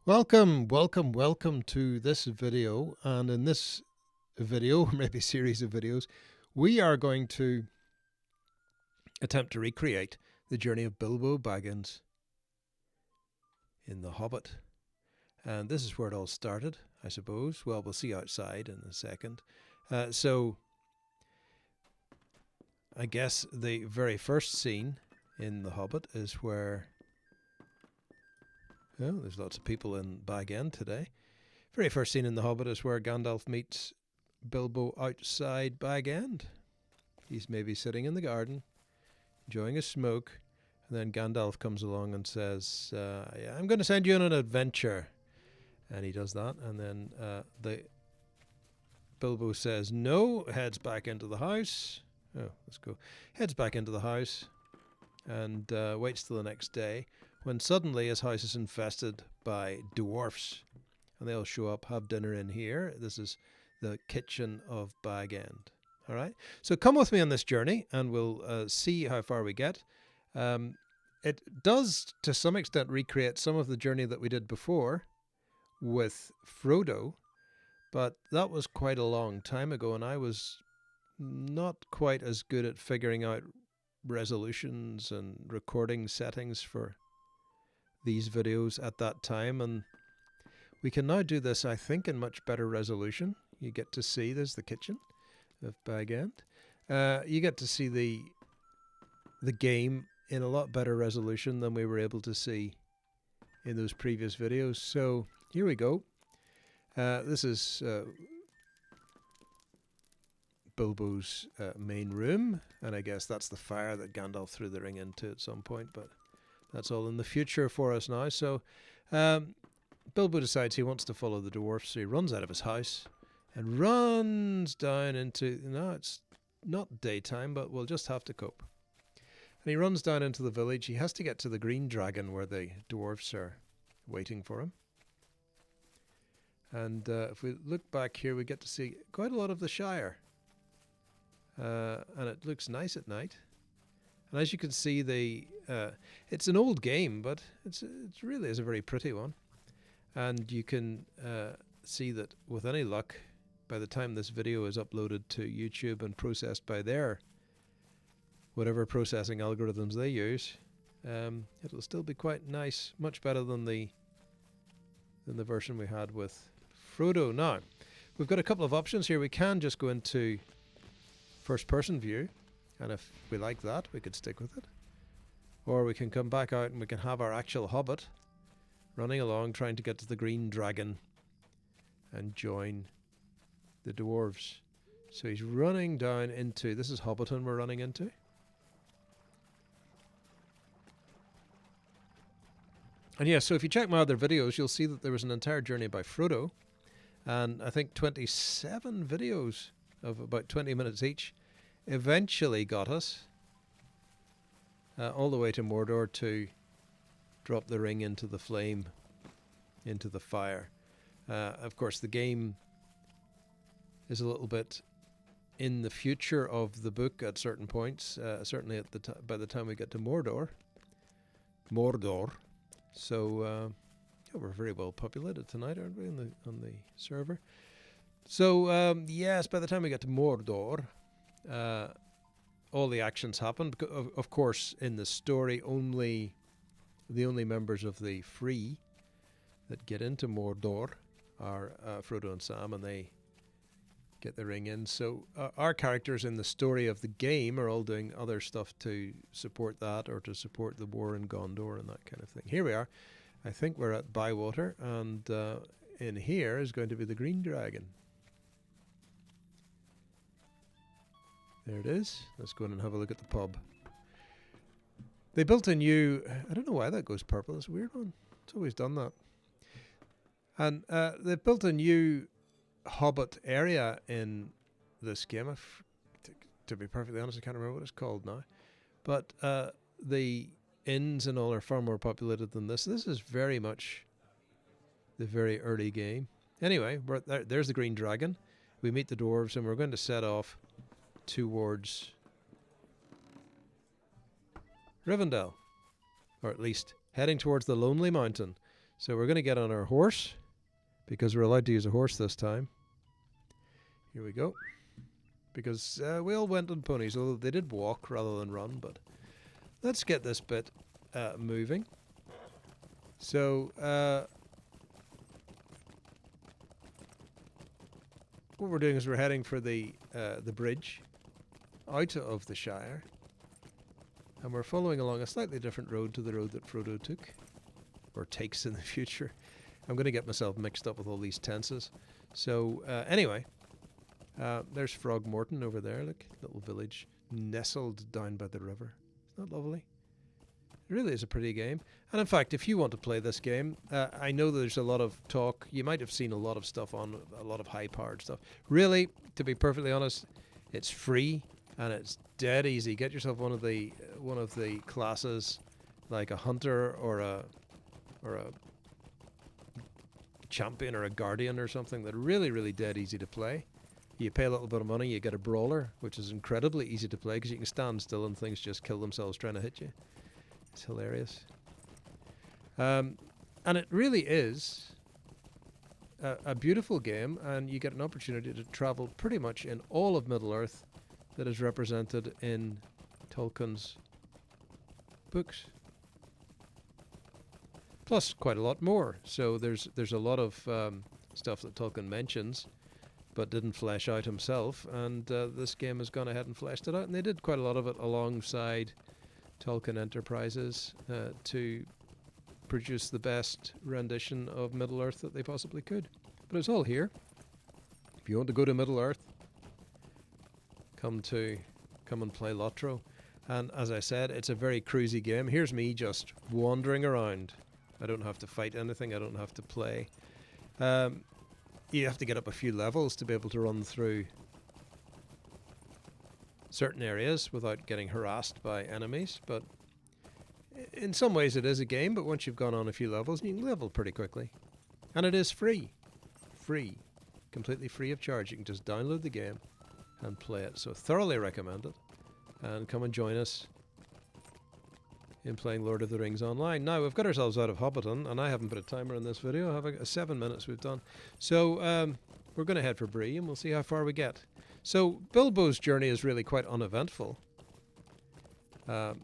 Welcome to this video. And in this video, or maybe series of videos, we are going to attempt to recreate the journey of Bilbo Baggins in The Hobbit. And this is where it all started, I suppose. Well, we'll see outside in a second. So I guess the very first scene in The Hobbit is where... Oh, there's lots of people in Bag End today. Very first scene in The Hobbit is where Gandalf meets Bilbo outside Bag End. He's maybe sitting in the garden, enjoying a smoke, and then Gandalf comes along and says, yeah, I'm going to send you on an adventure. And he does that, and then Bilbo says no, heads back into the house. Oh, let's go. Heads back into the house and waits till the next day, when suddenly his house is infested by dwarfs, and they all show up, have dinner in here. This is the kitchen of Bag End. All right, so come with me on this journey, and we'll see how far we get. It does, to some extent, recreate some of the journey that we did before with Frodo, but that was quite a long time ago, and I was not quite as good at figuring out resolutions and recording settings for these videos at that time, and we can now do this, I think, in much better resolution. You get to see, there's the kitchen of Bag End. You get to see the game in a lot better resolution than we were able to see in those previous videos. So here we go. This is Bilbo's main room, and I guess that's the fire that Gandalf threw the ring into at some point, but that's all in the future for us now. So Bilbo decides he wants to follow the dwarfs, so he runs out of his house and runs down into... No, it's not daytime, but we'll just have to cope. And he runs down into the village. He has to get to the green dragon where the dwarfs are waiting for him. And if we look back here, we get to see quite a lot of the Shire. And it looks nice at night. And as you can see, it's an old game, but it really is a very pretty one. And you can see that with any luck, by the time this video is uploaded to YouTube and processed by their whatever processing algorithms they use, it'll still be quite nice, much better than the version we had with Frodo. Now, we've got a couple of options here. We can just go into first-person view, and if we like that, we could stick with it. Or we can come back out and we can have our actual Hobbit running along, trying to get to the green dragon and join the dwarves. So he's running down into... This is Hobbiton we're running into. And yeah, so if you check my other videos, you'll see that there was an entire journey by Frodo, and I think 27 videos of about 20 minutes each eventually got us all the way to Mordor to drop the ring into the flame, into the fire. Of course, the game is a little bit in the future of the book at certain points, certainly at by the time we get to Mordor. So yeah, we're very well populated tonight, aren't we, on the server? So yes, by the time we get to Mordor, all the actions happen. Of course, in the story, the only members of the Free that get into Mordor are Frodo and Sam, and they get the ring in. So our characters in the story of the game are all doing other stuff to support that, or to support the war in Gondor and that kind of thing. Here we are. I think we're at Bywater, and in here is going to be the green dragon. There it is. Let's go in and have a look at the pub. They built a new... I don't know why that goes purple. It's a weird one. It's always done that. And they built a new Hobbit area in this game. To be perfectly honest, I can't remember what it's called now. But the inns and all are far more populated than this. This is very much the very early game. Anyway, there's the green dragon. We meet the dwarves, and we're going to set off towards Rivendell, or at least heading towards the Lonely Mountain. So we're going to get on our horse, because we're allowed to use a horse this time. Here we go. Because we all went on ponies, although they did walk rather than run. But let's get this bit moving. So what we're doing is we're heading for the bridge out of the Shire, and we're following along a slightly different road to the road that Frodo took, or takes in the future. I'm going to get myself mixed up with all these tenses. So anyway, there's Frogmorton over there. Look, little village nestled down by the river. Isn't that lovely? It really is a pretty game. And in fact, if you want to play this game, I know that there's a lot of talk. You might have seen a lot of stuff on, a lot of high-powered stuff. Really, to be perfectly honest, it's free and it's dead easy. Get yourself one of the classes, like a hunter or a champion or a guardian or something, that are really, really dead easy to play. You pay a little bit of money, you get a brawler, which is incredibly easy to play because you can stand still and things just kill themselves trying to hit you. It's hilarious. And it really is a beautiful game, and you get an opportunity to travel pretty much in all of Middle-earth that is represented in Tolkien's books. Plus quite a lot more. So there's a lot of stuff that Tolkien mentions but didn't flesh out himself, and this game has gone ahead and fleshed it out, and they did quite a lot of it alongside Tolkien Enterprises to produce the best rendition of Middle-earth that they possibly could. But it's all here. If you want to go to Middle-earth, come and play Lotro. And as I said, it's a very cruisy game. Here's me just wandering around. I don't have to fight anything. I don't have to play. You have to get up a few levels to be able to run through certain areas without getting harassed by enemies, but in some ways it is a game. But once you've gone on a few levels, you can level pretty quickly, and it is free, completely free of charge. You can just download the game and play it. So thoroughly recommend it, and come and join us in playing Lord of the Rings online. Now we've got ourselves out of Hobbiton, and I haven't put a timer in this video. I have 7 minutes we've done, so we're going to head for Bree and we'll see how far we get. So Bilbo's journey is really quite uneventful for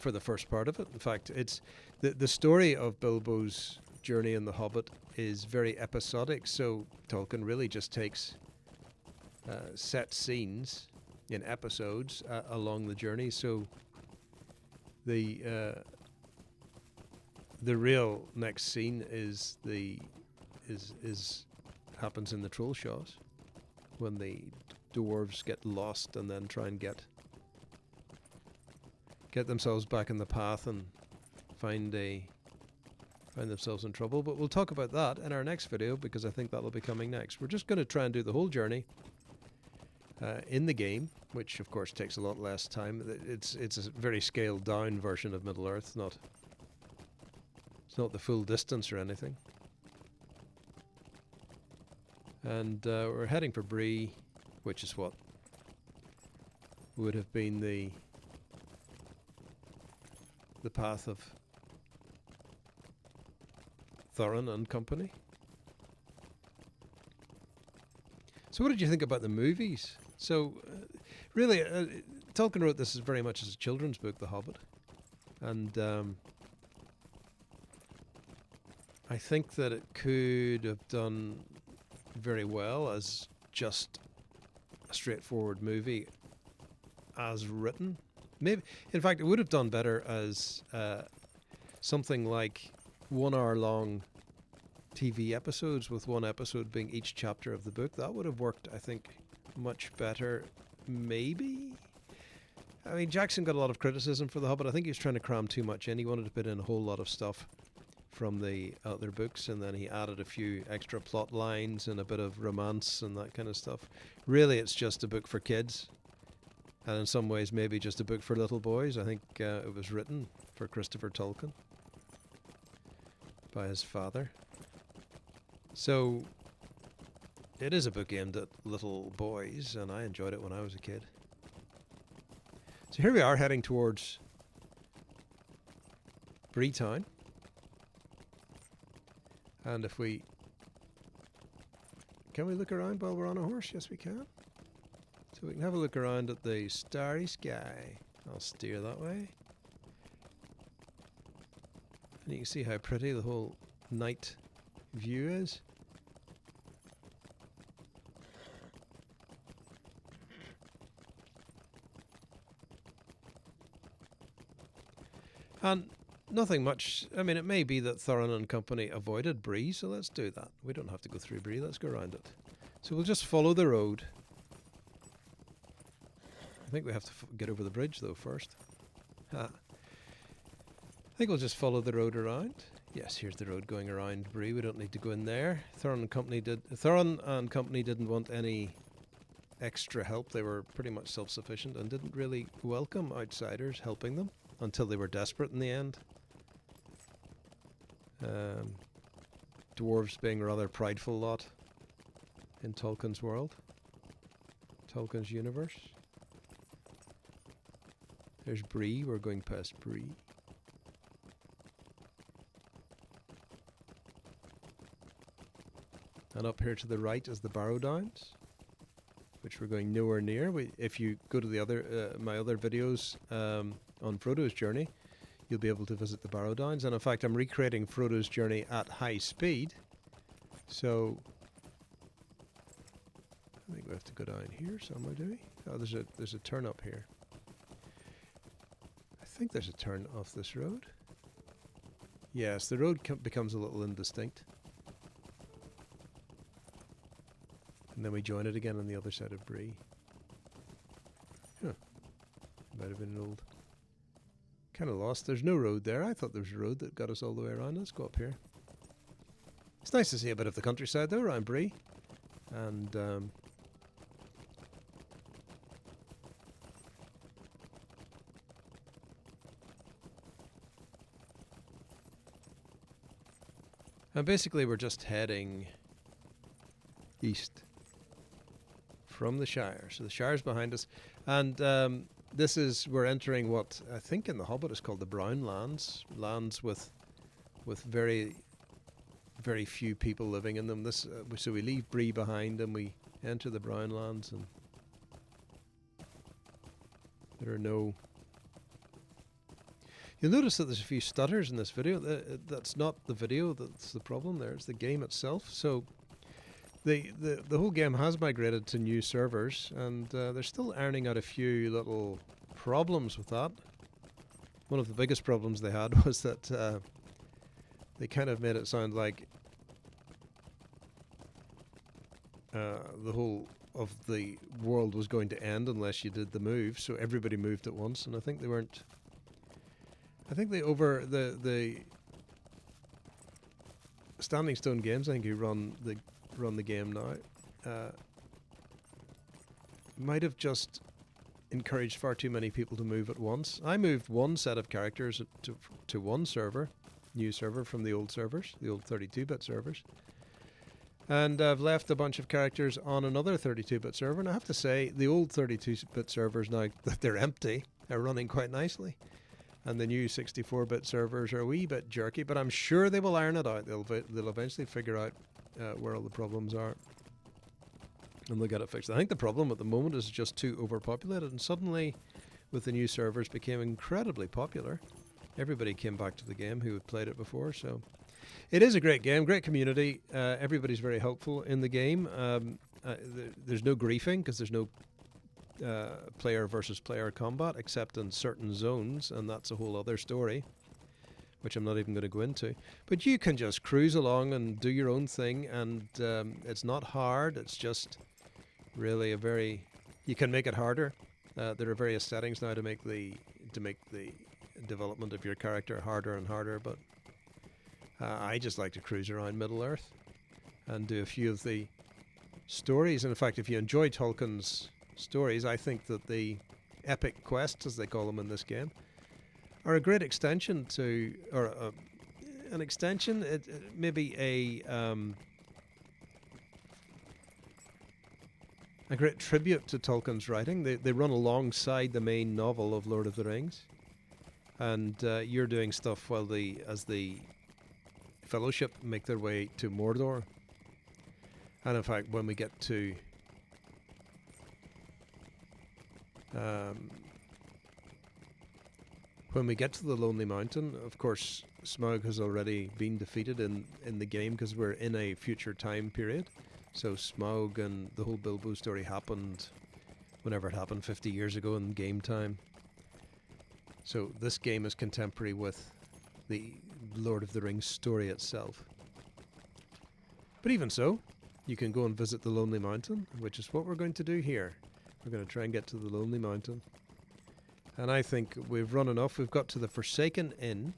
the first part of it. In fact, it's the story of Bilbo's journey in The Hobbit is very episodic, so Tolkien really just takes set scenes in episodes along the journey. So the real next scene is happens in the Troll Shaws, when the dwarves get lost and then try and get themselves back in the path and find themselves in trouble. But we'll talk about that in our next video, because I think that'll be coming next. We're just going to try and do the whole journey in the game, which of course takes a lot less time. It's a very scaled down version of Middle-earth. It's not the full distance or anything. And we're heading for Bree, which is what would have been the path of Thorin and company. So what did you think about the movies? So really, Tolkien wrote this as very much as a children's book, The Hobbit. And I think that it could have done very well as just a straightforward movie as written. Maybe, in fact, it would have done better as something like 1 hour long TV episodes, with one episode being each chapter of the book. That would have worked, I think, much better. Maybe. I mean, Jackson got a lot of criticism for The Hobbit. I think he was trying to cram too much in. He wanted to put in a whole lot of stuff from the other books, and then he added a few extra plot lines and a bit of romance and that kind of stuff. Really, it's just a book for kids, and in some ways maybe just a book for little boys. I think it was written for Christopher Tolkien by his father. So it is a book aimed at little boys, and I enjoyed it when I was a kid. So here we are heading towards Bree Town. And if we... Can we look around while we're on a horse? Yes, we can. So we can have a look around at the starry sky. I'll steer that way. And you can see how pretty the whole night view is. And nothing much. I mean, it may be that Thorin and company avoided Bree, so let's do that. We don't have to go through Bree, let's go around it. So we'll just follow the road. I think we have to get over the bridge, though, first. I think we'll just follow the road around. Yes, here's the road going around Bree. We don't need to go in there. Thorin and company didn't want any extra help. They were pretty much self-sufficient and didn't really welcome outsiders helping them until they were desperate in the end. Dwarves being a rather prideful lot in Tolkien's world, Tolkien's universe. There's Bree. We're going past Bree. And up here to the right is the Barrow Downs, which we're going nowhere near. If you go to the other my other videos on Frodo's journey, you'll be able to visit the Barrow Downs. And in fact, I'm recreating Frodo's journey at high speed. So I think we have to go down here somewhere, do we? Oh, there's a turn up here. I think there's a turn off this road. Yes, the road becomes a little indistinct. And then we join it again on the other side of Bree. Huh. Might have been an old... Kind of lost. There's no road there. I thought there was a road that got us all the way around. Let's go up here. It's nice to see a bit of the countryside though around Bree. And basically we're just heading east from the Shire. So the Shire's behind us. And we're entering what I think in the Hobbit is called the Brown Lands. Lands with very, very few people living in them. So we leave Bree behind and we enter the Brown Lands, and there are no... You'll notice that there's a few stutters in this video. That's not the video that's the problem there. It's the game itself. So the whole game has migrated to new servers, and they're still ironing out a few little problems with that. One of the biggest problems they had was that they kind of made it sound like the whole of the world was going to end unless you did the move, so everybody moved at once, and I think they weren't... I think the Standing Stone Games, I think who run the game now, might have just encouraged far too many people to move at once. I moved one set of characters to one server, new server from the old servers, the old 32-bit servers, and I've left a bunch of characters on another 32-bit server, and I have to say the old 32-bit servers, now that they're empty, are running quite nicely. And the new 64-bit servers are a wee bit jerky, but I'm sure they will iron it out. They'll eventually figure out where all the problems are, and they'll get it fixed. I think the problem at the moment is just too overpopulated, and suddenly, with the new servers, became incredibly popular. Everybody came back to the game who had played it before, so it is a great game, great community. Everybody's very helpful in the game. There's no griefing because there's no player versus player combat except in certain zones, and that's a whole other story which I'm not even going to go into. But you can just cruise along and do your own thing, and it's not hard. It's just really a very... You can make it harder. There are various settings now to make the development of your character harder and harder, but I just like to cruise around Middle Earth and do a few of the stories. And in fact, if you enjoy Tolkien's stories, I think that the epic quests, as they call them in this game, are a great extension to, or an extension, maybe a great tribute to Tolkien's writing. They run alongside the main novel of Lord of the Rings, and you're doing stuff while if Fellowship make their way to Mordor. And in fact, when we get to the Lonely Mountain, of course, Smaug has already been defeated in the game because we're in a future time period. So Smaug and the whole Bilbo story happened whenever it happened, 50 years ago in game time. So this game is contemporary with the Lord of the Rings story itself. But even so, you can go and visit the Lonely Mountain, which is what we're going to do here. We're going to try and get to the Lonely Mountain. And I think we've run enough. We've got to the Forsaken Inn.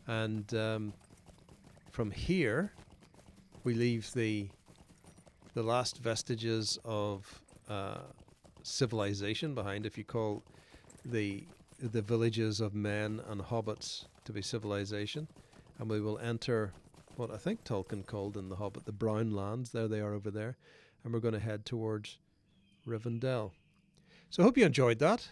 And from here, we leave the last vestiges of civilization behind, if you call the villages of men and hobbits to be civilization. And we will enter what I think Tolkien called in The Hobbit the Brown Lands. There they are over there. And we're going to head towards Rivendell. So I hope you enjoyed that.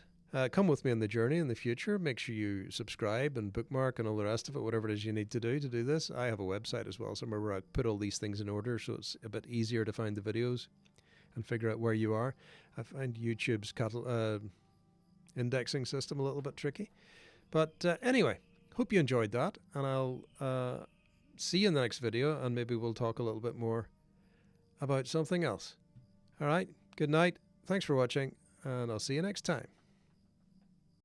Come with me on the journey in the future. Make sure you subscribe and bookmark and all the rest of it, whatever it is you need to do this. I have a website as well, somewhere where I put all these things in order so it's a bit easier to find the videos and figure out where you are. I find YouTube's indexing system a little bit tricky. But anyway, hope you enjoyed that, and I'll see you in the next video, and maybe we'll talk a little bit more about something else. All right, good night. Thanks for watching, and I'll see you next time.